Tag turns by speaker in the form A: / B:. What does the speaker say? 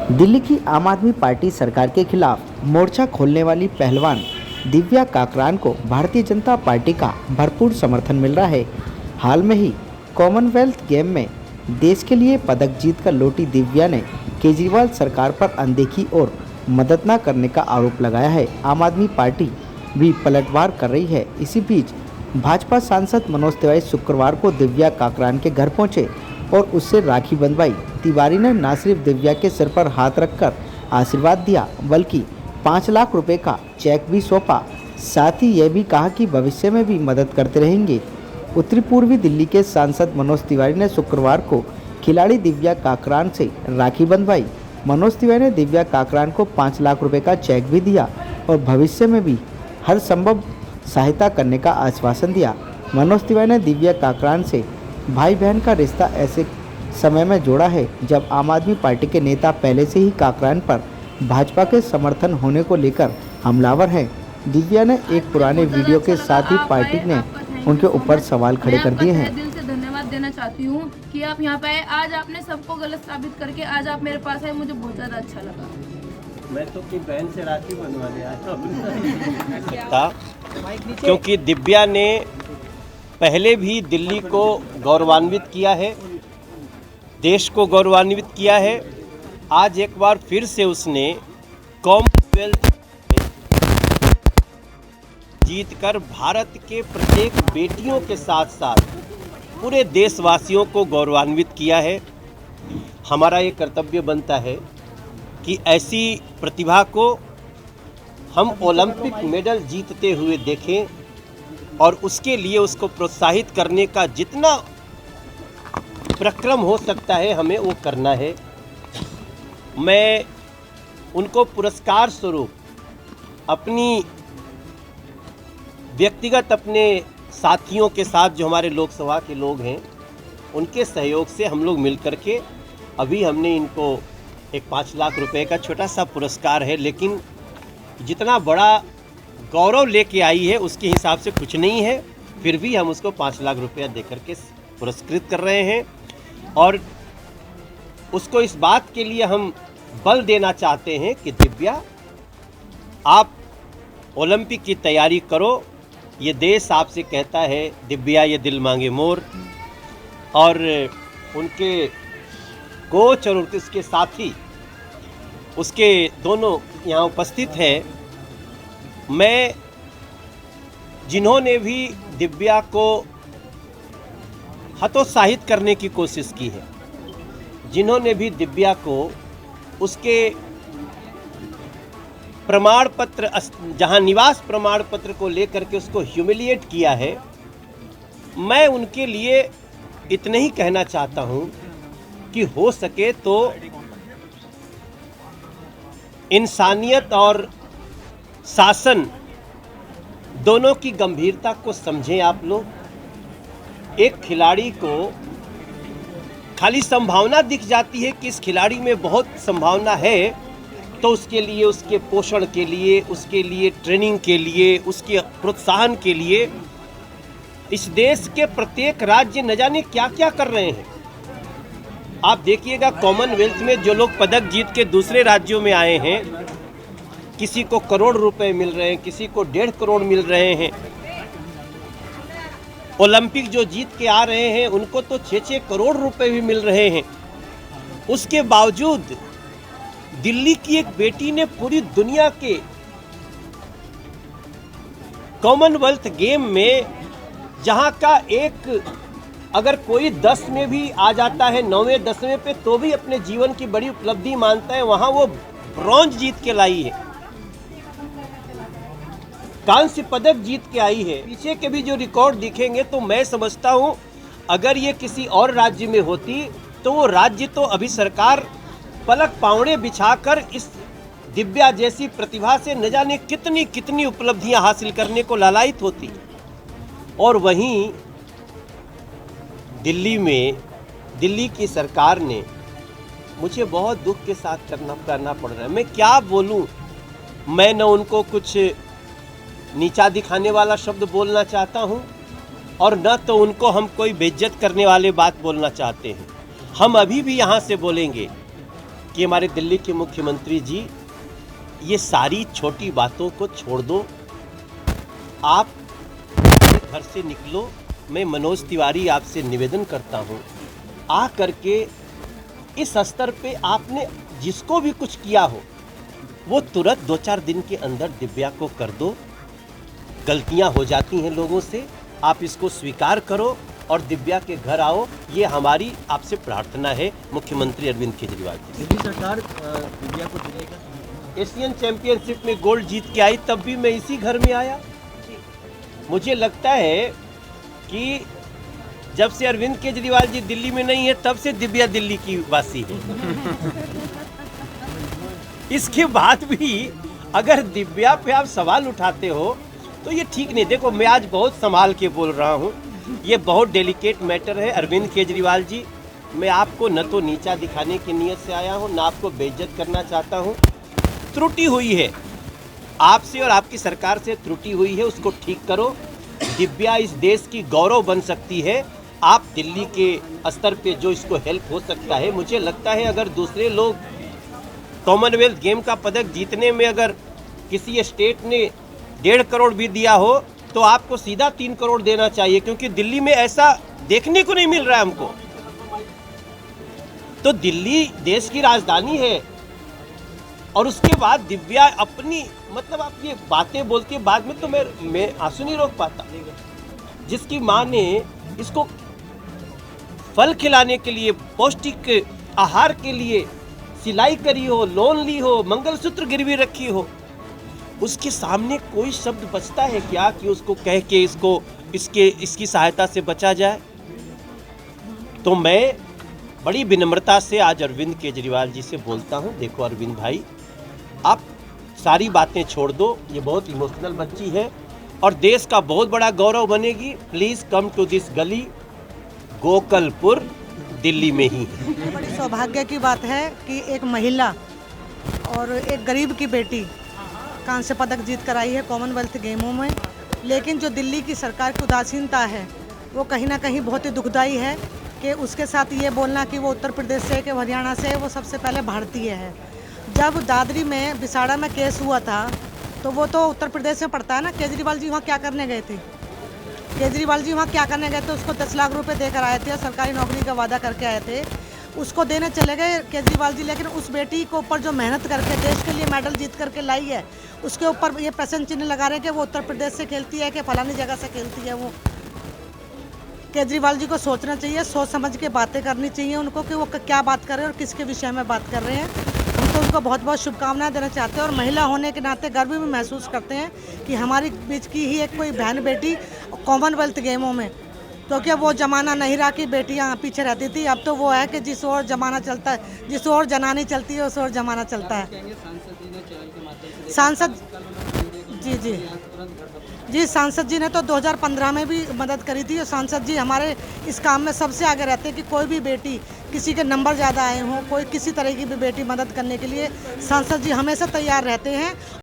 A: दिल्ली की आम आदमी पार्टी सरकार के खिलाफ मोर्चा खोलने वाली पहलवान दिव्या काकरान को भारतीय जनता पार्टी का भरपूर समर्थन मिल रहा है। हाल में ही कॉमनवेल्थ गेम में देश के लिए पदक जीतकर लौटी दिव्या ने केजरीवाल सरकार पर अनदेखी और मदद न करने का आरोप लगाया है। आम आदमी पार्टी भी पलटवार कर रही है। इसी बीच भाजपा सांसद मनोज तिवारी शुक्रवार को दिव्या काकरान के घर पहुंचे और उससे राखी बंधवाई। तिवारी ने न सिर्फ दिव्या के सिर पर हाथ रखकर आशीर्वाद दिया बल्कि 5 लाख रुपए का चेक भी सौंपा। साथ ही यह भी कहा कि भविष्य में भी मदद करते रहेंगे। उत्तरी पूर्वी दिल्ली के सांसद मनोज तिवारी ने शुक्रवार को खिलाड़ी दिव्या काकरान से राखी बंधवाई। मनोज तिवारी ने दिव्या काकरान को 5 लाख रुपए का चेक भी दिया और भविष्य में भी हर संभव सहायता करने का आश्वासन दिया। मनोज तिवारी ने दिव्या काकरान से भाई बहन का रिश्ता ऐसे समय में जोड़ा है जब आम आदमी पार्टी के नेता पहले से ही काकरान पर भाजपा के समर्थन होने को लेकर हमलावर हैं। दिव्या ने एक पुराने वीडियो के साथ ही पार्टी ने उनके ऊपर सवाल खड़े कर दिए हैं।
B: दिल से धन्यवाद देना चाहती हूँ कि आप यहाँ पे आए। आज आपने सबको गलत साबित करके आज आप मेरे पास आए, मुझे बहुत ज़्यादा अच्छा लगा।
C: मैं तो अपनी बहन से राखी बनवाने आया था क्योंकि दिव्या ने पहले भी दिल्ली को गौरवान्वित किया है, देश को गौरवान्वित किया है। आज एक बार फिर से उसने कॉमनवेल्थ में जीतकर भारत के प्रत्येक बेटियों के साथ साथ पूरे देशवासियों को गौरवान्वित किया है। हमारा ये कर्तव्य बनता है कि ऐसी प्रतिभा को हम ओलंपिक मेडल जीतते हुए देखें और उसके लिए उसको प्रोत्साहित करने का जितना प्रक्रम हो सकता है हमें वो करना है। मैं उनको पुरस्कार स्वरूप अपनी व्यक्तिगत अपने साथियों के साथ जो हमारे लोकसभा के लोग हैं उनके सहयोग से हम लोग मिल कर के अभी हमने इनको एक 5 लाख रुपए का छोटा सा पुरस्कार है, लेकिन जितना बड़ा गौरव लेके आई है उसके हिसाब से कुछ नहीं है। फिर भी हम उसको 5 लाख रुपया देकर के पुरस्कृत कर रहे हैं और उसको इस बात के लिए हम बल देना चाहते हैं कि दिव्या आप ओलंपिक की तैयारी करो। ये देश आपसे कहता है दिव्या ये दिल मांगे मोर। और उनके कोच और उसके साथी उसके दोनों यहाँ उपस्थित हैं। मैं जिन्होंने भी दिव्या को हतोत्साहित करने की कोशिश की है, जिन्होंने भी दिव्या को उसके प्रमाण पत्र जहां निवास प्रमाण पत्र को लेकर के उसको ह्यूमिलिएट किया है, मैं उनके लिए इतना ही कहना चाहता हूं कि हो सके तो इंसानियत और शासन दोनों की गंभीरता को समझें आप लोग। एक खिलाड़ी को खाली संभावना दिख जाती है कि इस खिलाड़ी में बहुत संभावना है, तो उसके लिए, उसके पोषण के लिए, उसके लिए ट्रेनिंग के लिए, उसके प्रोत्साहन के लिए इस देश के प्रत्येक राज्य न जाने क्या क्या कर रहे हैं। आप देखिएगा कॉमनवेल्थ में जो लोग पदक जीत के दूसरे राज्यों में आए हैं, किसी को करोड़ रुपए मिल रहे हैं, किसी को 1.5 करोड़ मिल रहे हैं। ओलंपिक जो जीत के आ रहे हैं उनको तो 6-6 करोड़ रुपए भी मिल रहे हैं। उसके बावजूद दिल्ली की एक बेटी ने पूरी दुनिया के कॉमनवेल्थ गेम में जहां का एक अगर कोई 10 में भी आ जाता है, 9वें 10वें पे, तो भी अपने जीवन की बड़ी उपलब्धि मानता है, वहां वो ब्रॉन्ज जीत के लाई है, कांस्य पदक जीत के आई है। पीछे के भी जो रिकॉर्ड दिखेंगे तो मैं समझता हूं अगर ये किसी और राज्य में होती तो वो राज्य तो अभी सरकार पलक पावड़े बिछाकर इस दिव्या जैसी प्रतिभा से न जाने कितनी कितनी उपलब्धियां हासिल करने को लालायित होती। और वहीं दिल्ली में दिल्ली की सरकार ने मुझे बहुत दुख के साथ करना पड़ रहा है। मैं क्या बोलूं, मैं न उनको कुछ नीचा दिखाने वाला शब्द बोलना चाहता हूं और न तो उनको हम कोई बेइज्जत करने वाले बात बोलना चाहते हैं। हम अभी भी यहाँ से बोलेंगे कि हमारे दिल्ली के मुख्यमंत्री जी ये सारी छोटी बातों को छोड़ दो, आप अपने घर से निकलो। मैं मनोज तिवारी आपसे निवेदन करता हूँ, आ करके इस स्तर पे आपने जिसको भी कुछ किया हो वो तुरंत 2-4 दिन के अंदर दिव्या को कर दो। गलतियां हो जाती हैं लोगों से, आप इसको स्वीकार करो और दिव्या के घर आओ। ये हमारी आपसे प्रार्थना है मुख्यमंत्री अरविंद केजरीवाल जी।
D: दिल्ली सरकार दिव्या को दिल्ली का
C: एशियन चैंपियनशिप में गोल्ड जीत के आई, तब भी मैं इसी घर में आया। मुझे लगता है कि जब से अरविंद केजरीवाल जी दिल्ली में नहीं है तब से दिव्या दिल्ली की वासी है। इसके बाद भी अगर दिव्या पे आप सवाल उठाते हो तो ये ठीक नहीं। देखो, मैं आज बहुत संभाल के बोल रहा हूँ, ये बहुत डेलिकेट मैटर है। अरविंद केजरीवाल जी, मैं आपको न तो नीचा दिखाने की नीयत से आया हूँ, न आपको बेइज्जत करना चाहता हूँ। त्रुटि हुई है आपसे और आपकी सरकार से, त्रुटि हुई है, उसको ठीक करो। दिव्या इस देश की गौरव बन सकती है। आप दिल्ली के स्तर पे जो इसको हेल्प हो सकता है, मुझे लगता है अगर दूसरे लोग कॉमनवेल्थ गेम का पदक जीतने में अगर किसी स्टेट ने 1.5 करोड़ भी दिया हो तो आपको सीधा 3 करोड़ देना चाहिए, क्योंकि दिल्ली में ऐसा देखने को नहीं मिल रहा है हमको। तो दिल्ली देश की राजधानी है और उसके बाद दिव्या अपनी, मतलब आप ये बातें बोलती है बाद में तो मैं आंसू नहीं रोक पाता। जिसकी माँ ने इसको फल खिलाने के लिए, पौष्टिक आहार के लिए सिलाई करी हो, लोन ली हो, मंगलसूत्र गिरवी रखी हो, उसके सामने कोई शब्द बचता है क्या कि उसको कह के इसकी सहायता से बचा जाए? तो मैं बड़ी विनम्रता से आज अरविंद केजरीवाल जी से बोलता हूं, देखो अरविंद भाई, आप सारी बातें छोड़ दो। ये बहुत इमोशनल बच्ची है और देश का बहुत बड़ा गौरव बनेगी। प्लीज कम टू दिस गली, गोकलपुर दिल्ली में ही है।
E: बड़ी सौभाग्य की बात है कि एक महिला और एक गरीब की बेटी कांस्य पदक जीत कर आई है कॉमनवेल्थ गेमों में। लेकिन जो दिल्ली की सरकार की उदासीनता है वो कहीं ना कहीं बहुत ही दुखदाई है कि उसके साथ ये बोलना कि वो उत्तर प्रदेश से कि हरियाणा से, वो सबसे पहले भारतीय है। जब दादरी में बिसाड़ा में केस हुआ था तो वो तो उत्तर प्रदेश में पड़ता है ना। केजरीवाल जी वहाँ क्या करने गए थे? केजरीवाल जी वहाँ क्या करने गए थे? उसको 10 लाख रुपए देकर आए थे और सरकारी नौकरी का वादा करके आए थे, उसको देने चले गए केजरीवाल जी। लेकिन उस बेटी के ऊपर जो मेहनत करके देश के लिए मेडल जीत करके लाई है, उसके ऊपर ये प्रश्न चिन्ह लगा रहे हैं कि वो उत्तर प्रदेश से खेलती है कि फलानी जगह से खेलती है। वो केजरीवाल जी को सोचना चाहिए, सोच समझ के बातें करनी चाहिए उनको कि वो क्या बात कर रहे हैं और किसके विषय में बात कर रहे हैं। हम तो उनको बहुत बहुत शुभकामनाएं देना चाहते हैं और महिला होने के नाते गर्व भी महसूस करते हैं कि हमारी बीच की ही एक कोई बहन बेटी कॉमनवेल्थ गेमों में। क्योंकि अब वो ज़माना नहीं रहा कि बेटियां पीछे रहती थी, अब तो वो है कि जिस ओर ज़माना चलता है, जिस ओर जनानी चलती है उस ओर ज़माना चलता है। सांसद जी सांसद जी ने तो 2015 में भी मदद करी थी और सांसद जी हमारे इस काम में सबसे आगे रहते हैं कि कोई भी बेटी, किसी के नंबर ज़्यादा आए हों, कोई किसी तरह की भी बेटी मदद करने के लिए सांसद जी हमेशा तैयार रहते हैं।